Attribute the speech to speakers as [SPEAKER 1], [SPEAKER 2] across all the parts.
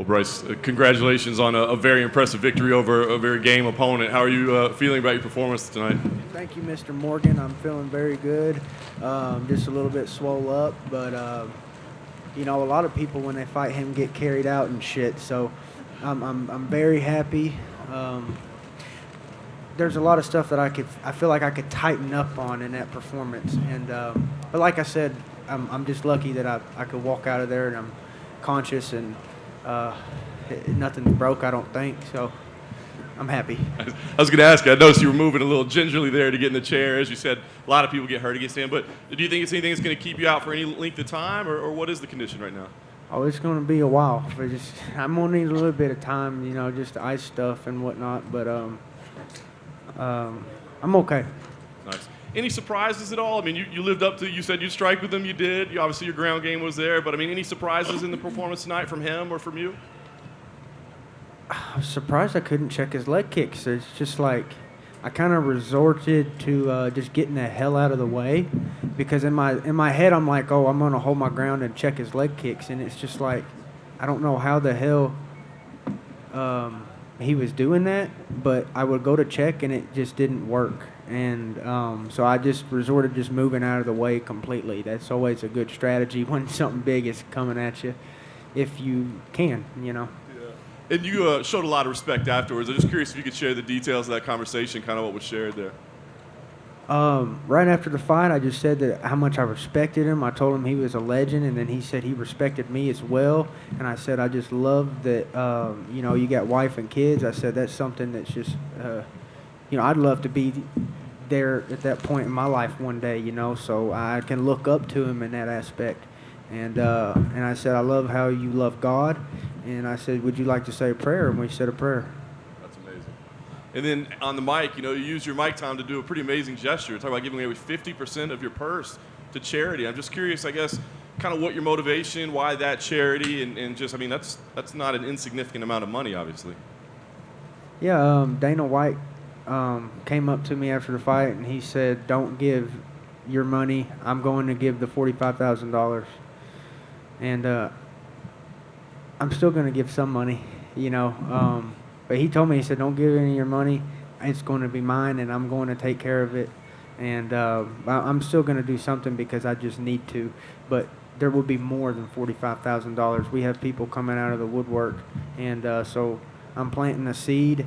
[SPEAKER 1] Well, Bryce, congratulations on a very impressive victory over a very game opponent. How are you feeling about your performance tonight?
[SPEAKER 2] Thank you, Mr. Morgan. I'm feeling very good. Just a little bit swole up, but you know, a lot of people when they fight him get carried out and shit. So I'm very happy. There's a lot of stuff that I feel like I could tighten up on in that performance, and but like I said, I'm just lucky that I could walk out of there and I'm conscious and nothing broke, I don't think. So I'm happy.
[SPEAKER 1] I was going to ask you, I noticed you were moving a little gingerly there to get in the chair. As you said, a lot of people get hurt against him, but do you think it's anything that's going to keep you out for any length of time, or what is the condition right now?
[SPEAKER 2] Oh, it's going to be a while. I'm going to need a little bit of time, you know, just ice stuff and whatnot, but I'm okay.
[SPEAKER 1] Nice. Any surprises at all? I mean, you lived up to, you said you'd strike with him, you did. Obviously, your ground game was there, but I mean, any surprises in the performance tonight from him or from you?
[SPEAKER 2] I was surprised I couldn't check his leg kicks. It's just like I kind of resorted to just getting the hell out of the way, because in my head I'm like, oh, I'm going to hold my ground and check his leg kicks, and it's just like I don't know how the hell he was doing that, but I would go to check and it just didn't work. And so I just resorted just moving out of the way completely. That's always a good strategy when something big is coming at you, if you can, you know.
[SPEAKER 1] Yeah. And you showed a lot of respect afterwards. I'm just curious if you could share the details of that conversation, kind of what was shared there.
[SPEAKER 2] Right after the fight, I just said that how much I respected him. I told him he was a legend, and then he said he respected me as well. And I said I just love that, you know, you got wife and kids. I said that's something that's just, you know, I'd love to be there at that point in my life one day, you know, so I can look up to him in that aspect. And I said, I love how you love God. And I said, would you like to say a prayer? And we said a prayer.
[SPEAKER 1] That's amazing. And then on the mic, you know, you use your mic time to do a pretty amazing gesture. Talk about giving away 50% of your purse to charity. I'm just curious, I guess, kind of what your motivation, why that charity, and just, I mean, that's not an insignificant amount of money, obviously.
[SPEAKER 2] Yeah, Dana White came up to me after the fight, and he said, don't give your money. I'm going to give the $45,000. And I'm still going to give some money, you know. But he told me, he said, don't give any of your money. It's going to be mine, and I'm going to take care of it. And I'm still going to do something because I just need to. But there will be more than $45,000. We have people coming out of the woodwork. And so I'm planting a seed.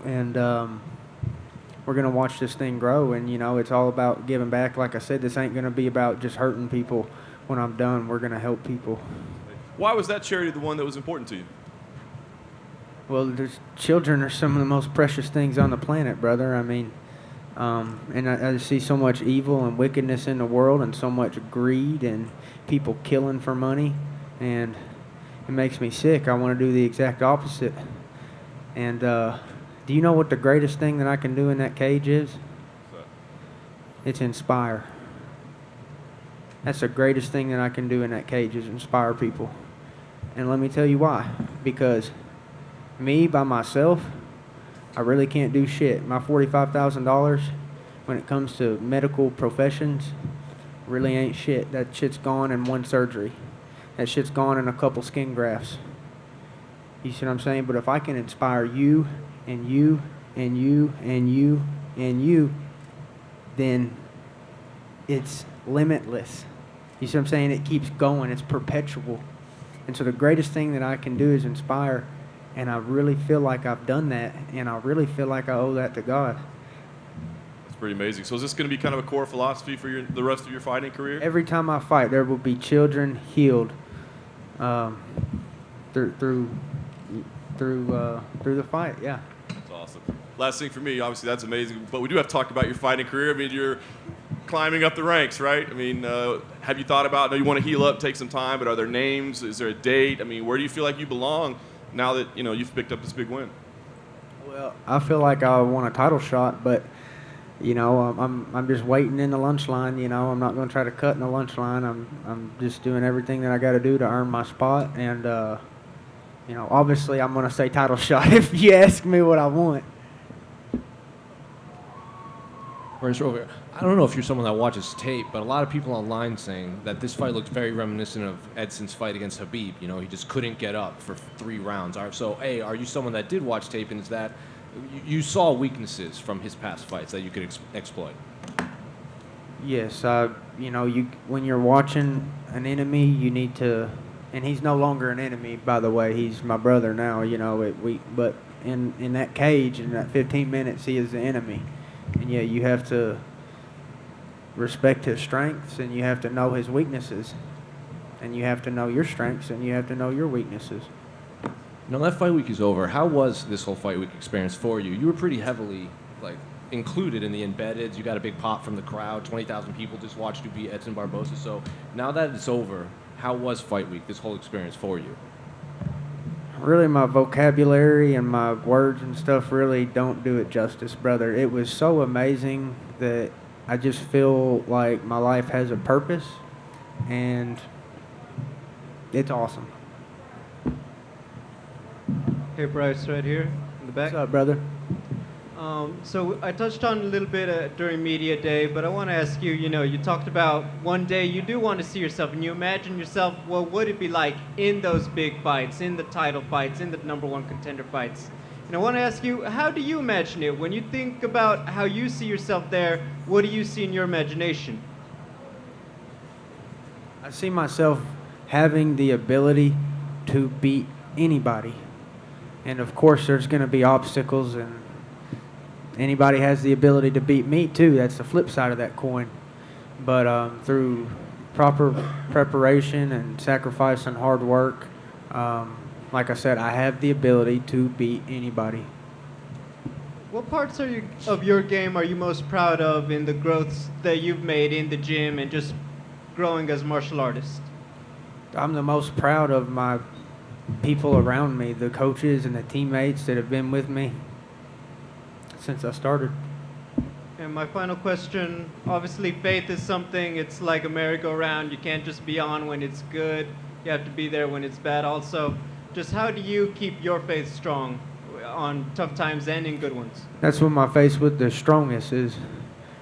[SPEAKER 2] And we're going to watch this thing grow. And, you know, it's all about giving back. Like I said, this ain't going to be about just hurting people. When I'm done, we're going to help people.
[SPEAKER 1] Why was that charity the one that was important to you?
[SPEAKER 2] Well, children are some of the most precious things on the planet, brother. I mean, and I see so much evil and wickedness in the world and so much greed and people killing for money. And it makes me sick. I want to do the exact opposite. And do you know what the greatest thing that I can do in that cage is? It's inspire. That's the greatest thing that I can do in that cage is inspire people. And let me tell you why. Because me, by myself, I really can't do shit. My $45,000, when it comes to medical professions, really ain't shit. That shit's gone in one surgery. That shit's gone in a couple skin grafts. You see what I'm saying? But if I can inspire you and you and you and you and you, then it's limitless. You see what I'm saying? It keeps going. It's perpetual. And so the greatest thing that I can do is inspire. And I really feel like I've done that. And I really feel like I owe that to God.
[SPEAKER 1] That's pretty amazing. So is this going to be kind of a core philosophy for the rest of your fighting career?
[SPEAKER 2] Every time I fight, there will be children healed through the fight. Yeah.
[SPEAKER 1] That's awesome. Last thing for me, obviously that's amazing. But we do have to talk about your fighting career. I mean, you're climbing up the ranks, right? I mean, have you thought about, I know you want to heal up, take some time, but are there names? Is there a date? I mean, where do you feel like you belong now that, you know, you've picked up this big win?
[SPEAKER 2] Well, I feel like I want a title shot, but, you know, I'm just waiting in the lunch line. You know, I'm not going to try to cut in the lunch line. I'm just doing everything that I got to do to earn my spot. And, you know, obviously I'm going to say title shot if you ask me what I want.
[SPEAKER 3] Bryce Rover, I don't know if you're someone that watches tape, but a lot of people online saying that this fight looks very reminiscent of Edson's fight against Habib. You know, he just couldn't get up for 3 rounds. So, A, are you someone that did watch tape, and is that you saw weaknesses from his past fights that you could exploit?
[SPEAKER 2] Yes, when you're watching an enemy, you need to, and he's no longer an enemy, by the way. He's my brother now. But in that cage, in that 15 minutes, he is the enemy, and yeah, you have to respect his strengths, and you have to know his weaknesses, and you have to know your strengths, and you have to know your weaknesses.
[SPEAKER 3] Now that fight week is over. How was this whole fight week experience for you? You were pretty heavily included in the embeddeds. You got a big pop from the crowd. 20,000 people just watched you beat Edson Barboza. So now that it's over, how was fight week, this whole experience for you?
[SPEAKER 2] Really, my vocabulary and my words and stuff really don't do it justice, brother. It was so amazing that I just feel like my life has a purpose, and it's awesome.
[SPEAKER 4] Hey, Bryce, right here in the back.
[SPEAKER 2] What's up, brother?
[SPEAKER 4] So I touched on a little bit during media day, but I want to ask you, you talked about one day you do want to see yourself, and you imagine yourself, what would it be like in those big fights, in the title fights, in the #1 contender fights? And I want to ask you, how do you imagine it? When you think about how you see yourself there, what do you see in your imagination?
[SPEAKER 2] I see myself having the ability to beat anybody. And of course, there's going to be obstacles, and anybody has the ability to beat me too. That's the flip side of that coin. But through proper preparation and sacrifice and hard work, like I said, I have the ability to beat anybody.
[SPEAKER 4] What parts of your game are you most proud of in the growths that you've made in the gym and just growing as a martial artist?
[SPEAKER 2] I'm the most proud of my people around me, the coaches and the teammates that have been with me since I started.
[SPEAKER 4] And my final question, obviously faith is something, it's like a merry-go-round. You can't just be on when it's good. You have to be there when it's bad also. Just how do you keep your faith strong on tough times and in good ones?
[SPEAKER 2] That's when my faith was the strongest, is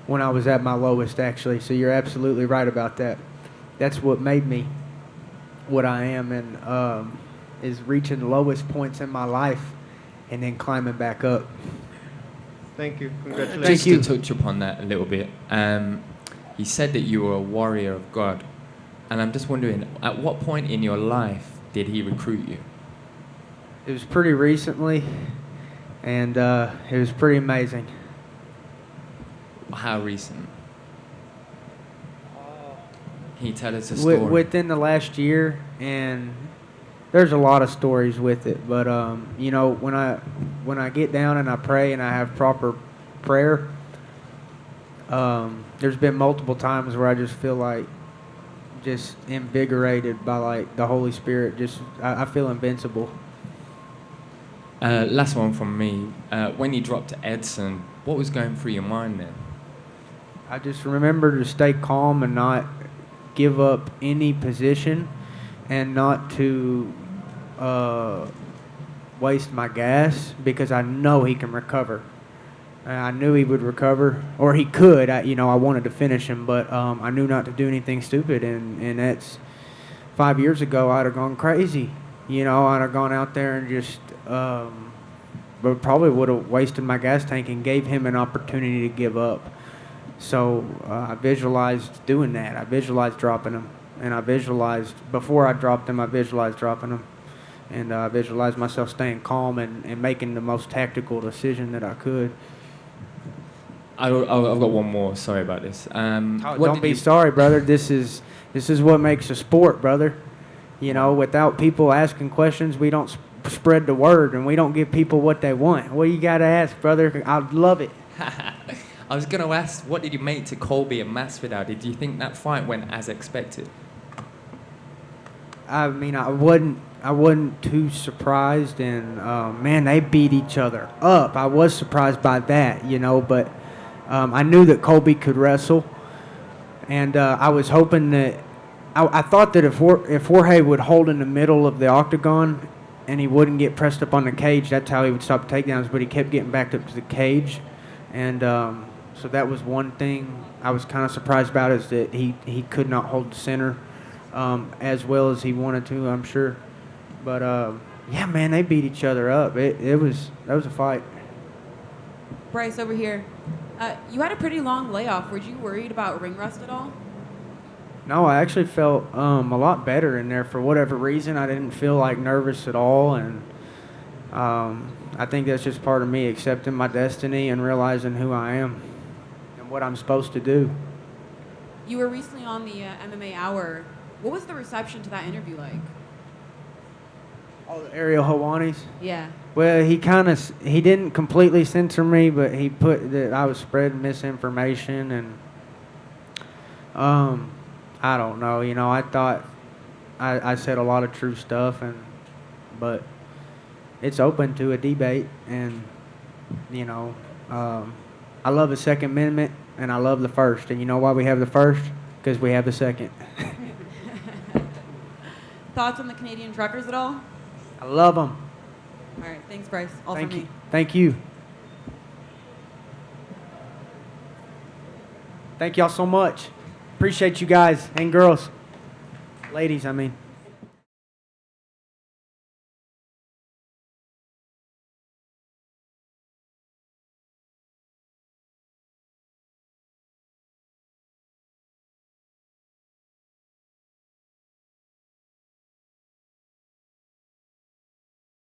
[SPEAKER 2] when I was at my lowest, actually. So you're absolutely right about that. That's what made me what I am, and is reaching the lowest points in my life and then climbing back up.
[SPEAKER 4] Thank you. Congratulations.
[SPEAKER 2] Thank you.
[SPEAKER 5] Just to touch upon that a little bit, you said that you were a warrior of God, and I'm just wondering, at what point in your life did he recruit you?
[SPEAKER 2] It was pretty recently, and it was pretty amazing.
[SPEAKER 5] How recent? Can you tell us a story?
[SPEAKER 2] Within the last year, and there's a lot of stories with it, but when I get down and I pray and I have proper prayer, there's been multiple times where I just feel like just invigorated by like the Holy Spirit. I feel invincible.
[SPEAKER 5] Last one from me. When you dropped to Edson, what was going through your mind then?
[SPEAKER 2] I just remember to stay calm and not give up any position, and not to waste my gas, because I know he can recover. I knew he would recover, or he could. I wanted to finish him, but I knew not to do anything stupid, and that's 5 years ago. I'd have gone crazy. I'd have gone out there and just, but probably would have wasted my gas tank and gave him an opportunity to give up. So I visualized doing that. I visualized dropping him, and I visualized, before I dropped him, I visualized dropping him, and I visualized myself staying calm and making the most tactical decision that I could.
[SPEAKER 5] I've got one more. Sorry about this.
[SPEAKER 2] Don't be sorry, brother. This is what makes a sport, brother. Without people asking questions, we don't spread the word, and we don't give people what they want. What you got to ask, brother? I'd love it.
[SPEAKER 5] I was going to ask, what did you make to Colby and Masvidal? Did you think that fight went as expected?
[SPEAKER 2] I mean, I wasn't too surprised, and man, they beat each other up. I was surprised by that, but I knew that Colby could wrestle, and I was hoping that I thought that if Jorge would hold in the middle of the octagon and he wouldn't get pressed up on the cage, that's how he would stop takedowns. But he kept getting backed up to the cage, and So that was one thing I was kind of surprised about, is that he could not hold the center as well as he wanted to, I'm sure. But yeah, man, they beat each other up. That was a fight.
[SPEAKER 6] Bryce, over here. You had a pretty long layoff. Were you worried about ring rust at all?
[SPEAKER 2] No, I actually felt a lot better in there for whatever reason. I didn't feel like nervous at all, and I think that's just part of me accepting my destiny and realizing who I am and what I'm supposed to do.
[SPEAKER 6] You were recently on the MMA Hour. What was the reception to that interview like?
[SPEAKER 2] Oh, the Ariel Hawani's?
[SPEAKER 6] Yeah.
[SPEAKER 2] Well, he didn't completely censor me, but he put that I was spreading misinformation, and I don't know. You know, I thought I said a lot of true stuff, but it's open to a debate, and you know, I love the Second Amendment, and I love the First, and you know why we have the First? Because we have the Second.
[SPEAKER 6] Thoughts on the Canadian truckers at all?
[SPEAKER 2] I love them.
[SPEAKER 6] All right, thanks, Bryce. All
[SPEAKER 2] Thank
[SPEAKER 6] from
[SPEAKER 2] you.
[SPEAKER 6] me.
[SPEAKER 2] Thank you. Thank y'all so much. Appreciate you guys and girls. Ladies, I mean.